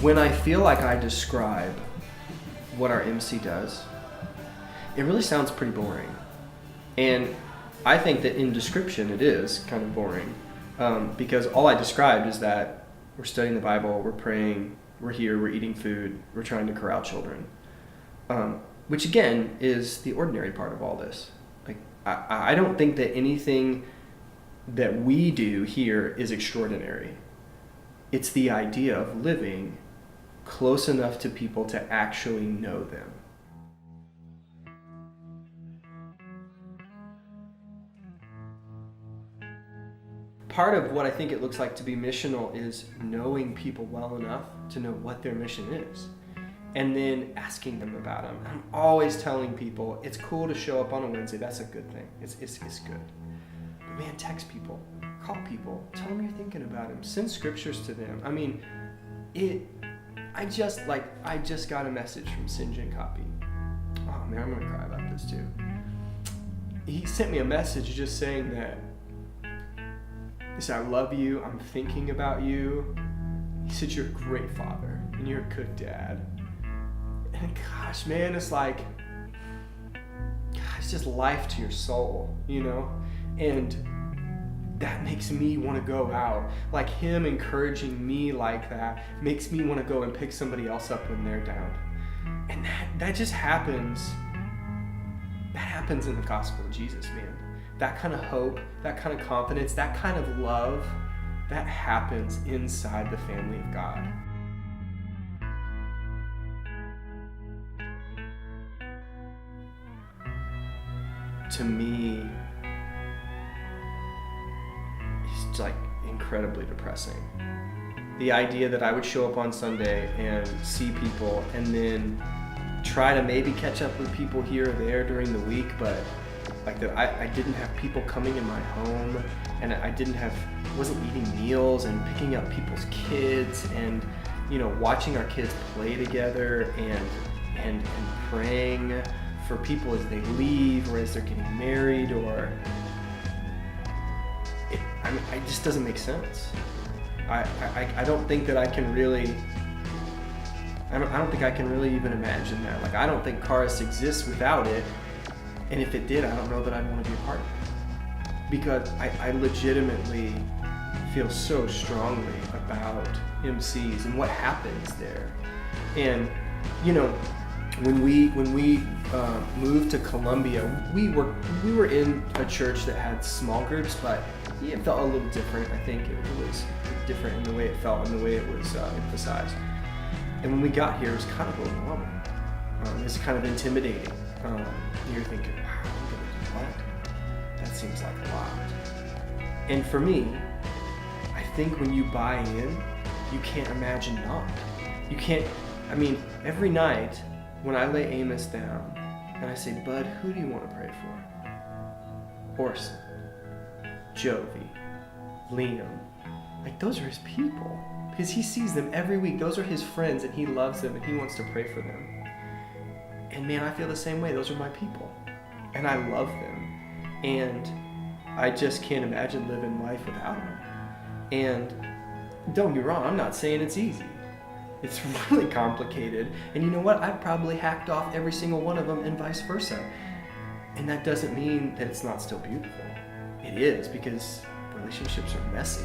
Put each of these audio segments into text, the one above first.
when I feel like I describe what our MC does, it really sounds pretty boring. And I think that in description it is kind of boring, because all I described is that we're studying the Bible, we're praying, we're here, we're eating food, we're trying to corral children, which again is the ordinary part of all this. Like I don't think that anything that we do here is extraordinary. It's the idea of living close enough to people to actually know them. Part of what I think it looks like to be missional is knowing people well enough to know what their mission is, and then asking them about them. I'm always telling people it's cool to show up on a Wednesday. That's a good thing. It's good. But man, text people, call people, tell them you're thinking about them, send scriptures to them. I mean, I just got a message from Sinjin Copy. Oh man, I'm gonna cry about this too. He sent me a message just saying that, he said, I love you, I'm thinking about you. He said, you're a great father and you're a good dad. And gosh, man, it's like, it's just life to your soul, you know? And that makes me want to go out. Like him encouraging me like that makes me want to go and pick somebody else up when they're down. And that just happens. That happens in the gospel of Jesus, man. That kind of hope, that kind of confidence, that kind of love, that happens inside the family of God. To me, it's like incredibly depressing. The idea that I would show up on Sunday and see people and then try to maybe catch up with people here or there during the week, but like that I didn't have people coming in my home, and I wasn't eating meals and picking up people's kids and, you know, watching our kids play together and praying for people as they leave or as they're getting married, or it just doesn't make sense. I don't think that I can really, I don't think I can really even imagine that. Like, I don't think Karis exists without it. And if it did, I don't know that I'd want to be a part of it. Because I legitimately feel so strongly about MCs and what happens there. And, you know, when we moved to Columbia, we were in a church that had small groups, but yeah, it felt a little different. I think it was different in the way it felt and the way it was emphasized. And when we got here, it was kind of overwhelming. It was kind of intimidating. You're thinking, wow, I'm gonna do what? That seems like a lot. And for me, I think when you buy in, you can't imagine not. You can't, I mean, every night when I lay Amos down and I say, Bud, who do you want to pray for? Orson, Jovi, Liam, like those are his people. Because he sees them every week. Those are his friends and he loves them and he wants to pray for them. And man, I feel the same way. Those are my people. And I love them. And I just can't imagine living life without them. And don't get me wrong, I'm not saying it's easy. It's really complicated. And you know what? I've probably hacked off every single one of them and vice versa. And that doesn't mean that it's not still beautiful. It is, because relationships are messy.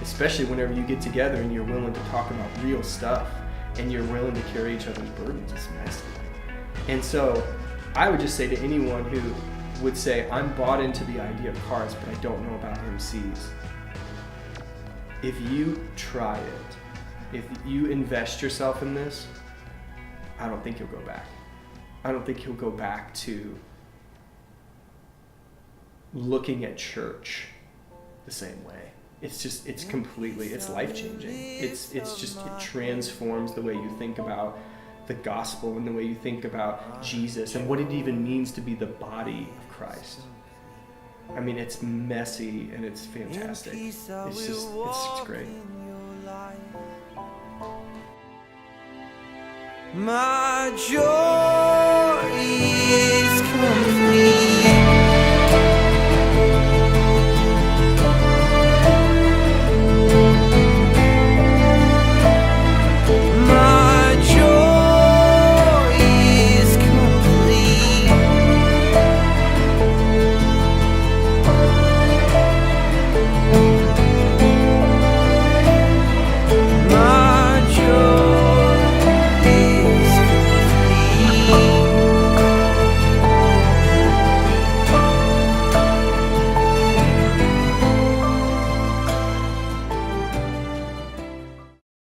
Especially whenever you get together and you're willing to talk about real stuff and you're willing to carry each other's burdens. It's messy. And so I would just say to anyone who would say, I'm bought into the idea of Karis, but I don't know about MCs. If you try it, if you invest yourself in this, I don't think you'll go back. I don't think you'll go back to looking at church the same way. It's life-changing. It transforms the way you think about the gospel and the way you think about Jesus and what it even means to be the body of Christ. I mean, it's messy and it's fantastic. It's great. My joy is complete.